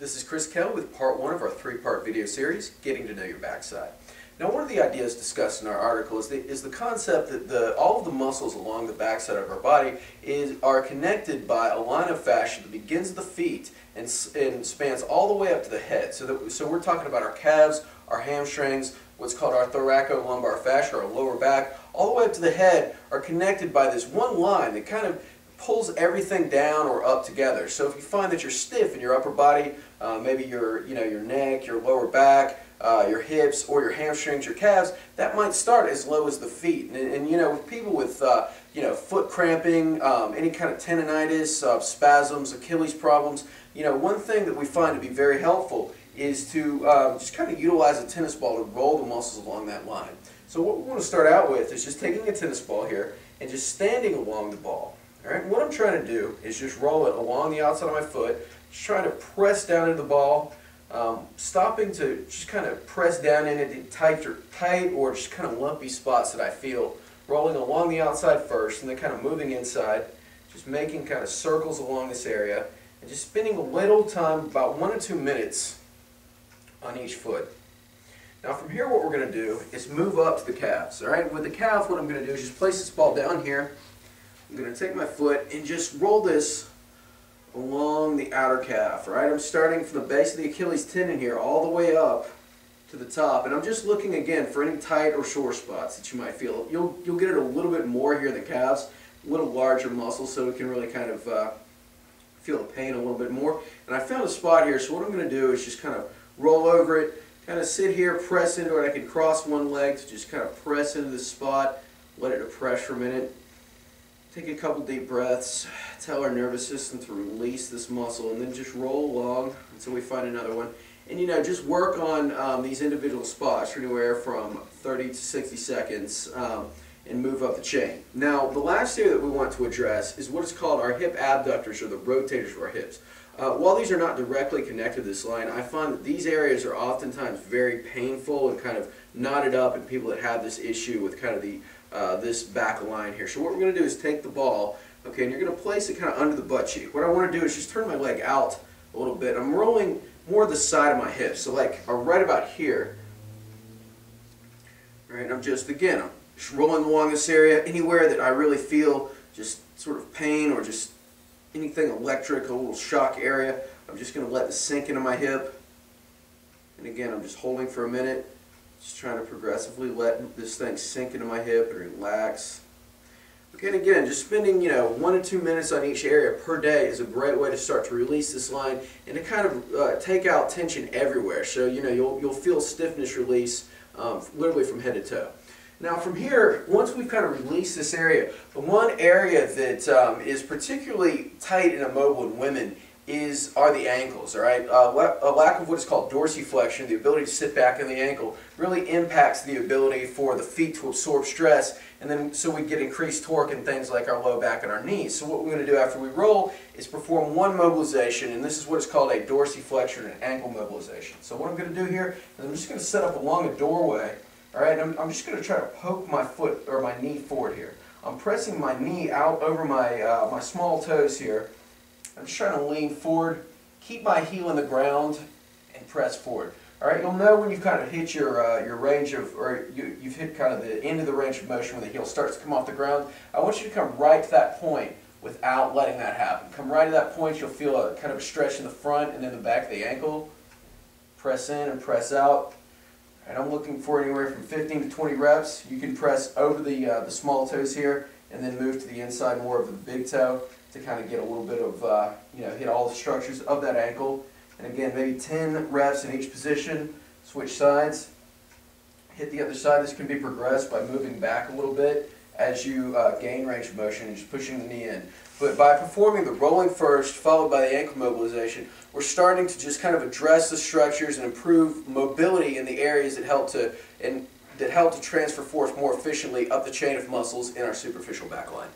This is Chris Kell with part one of our three-part video series, Getting to Know Your Backside. Now, one of the ideas discussed in our article is the concept that all of the muscles along the backside of our body are connected by a line of fascia that begins at the feet and spans all the way up to the head. So we're talking about our calves, our hamstrings, what's called our thoracolumbar fascia, our lower back, all the way up to the head are connected by this one line that kind of pulls everything down or up together. So if you find that you're stiff in your upper body, maybe your neck, your lower back, your hips, or your hamstrings, your calves, that might start as low as the feet. And with people with foot cramping, any kind of tendonitis, spasms, Achilles problems, one thing that we find to be very helpful is to just kind of utilize a tennis ball to roll the muscles along that line. So what we want to start out with is just taking a tennis ball here and just standing along the ball. All right, what I'm trying to do is just roll it along the outside of my foot, just trying to press down into the ball, stopping to just kind of press down in it tight or just kind of lumpy spots that I feel, rolling along the outside first and then kind of moving inside, just making kind of circles along this area and just spending a little time, about 1 or 2 minutes on each foot. Now from here what we're going to do is move up to the calves. All right, with the calf what I'm going to do is just place this ball down here. I'm going to take my foot and just roll this along the outer calf. Right? I'm starting from the base of the Achilles tendon here all the way up to the top, and I'm just looking again for any tight or sore spots that you might feel. You'll get it a little bit more here in the calves, a little larger muscle, so we can really kind of feel the pain a little bit more. And I found a spot here, so what I'm going to do is just kind of roll over it, kind of sit here, press into it. I can cross one leg to just kind of press into this spot, let it depress for a minute. Take a couple deep breaths, tell our nervous system to release this muscle, and then just roll along until we find another one. And just work on these individual spots for anywhere from 30 to 60 seconds and move up the chain. Now, the last area that we want to address is what is called our hip abductors, or the rotators of our hips. While these are not directly connected to this line, I find that these areas are oftentimes very painful and kind of knotted up in people that have this issue with kind of this back line here. So what we're going to do is take the ball, okay, and you're going to place it kind of under the butt cheek. What I want to do is just turn my leg out a little bit. I'm rolling more the side of my hip, so like right about here. All right, I'm just rolling along this area, anywhere that I really feel just sort of pain or just anything electric, a little shock area. I'm just going to let this sink into my hip. And again, I'm just holding for a minute. Just trying to progressively let this thing sink into my hip and relax. Okay, and again, just spending 1 to 2 minutes on each area per day is a great way to start to release this line and to kind of take out tension everywhere. So you'll feel stiffness release literally from head to toe. Now from here, once we've kind of released this area, the one area that is particularly tight and immobile in women are the ankles. All right, a lack of what is called dorsiflexion, the ability to sit back in the ankle, really impacts the ability for the feet to absorb stress, and then so we get increased torque in things like our low back and our knees. So what we're going to do after we roll is perform one mobilization, and this is what is called a dorsiflexion and ankle mobilization. So what I'm going to do here is I'm just going to set up along a doorway. All right, I'm just going to try to poke my foot or my knee forward here. I'm pressing my knee out over my small toes here. I'm just trying to lean forward, keep my heel in the ground, and press forward. All right, you'll know when you've kind of hit your range of, or you've hit kind of the end of the range of motion when the heel starts to come off the ground. I want you to come right to that point without letting that happen. Come right to that point, you'll feel a kind of a stretch in the front and then the back of the ankle. Press in and press out. And I'm looking for anywhere from 15 to 20 reps. You can press over the small toes here and then move to the inside more of the big toe to kind of get a little bit of, hit all the structures of that ankle. And again, maybe 10 reps in each position. Switch sides. Hit the other side. This can be progressed by moving back a little bit as you gain range of motion and just pushing the knee in. But by performing the rolling first, followed by the ankle mobilization, we're starting to just kind of address the structures and improve mobility in the areas that help to transfer force more efficiently up the chain of muscles in our superficial back line.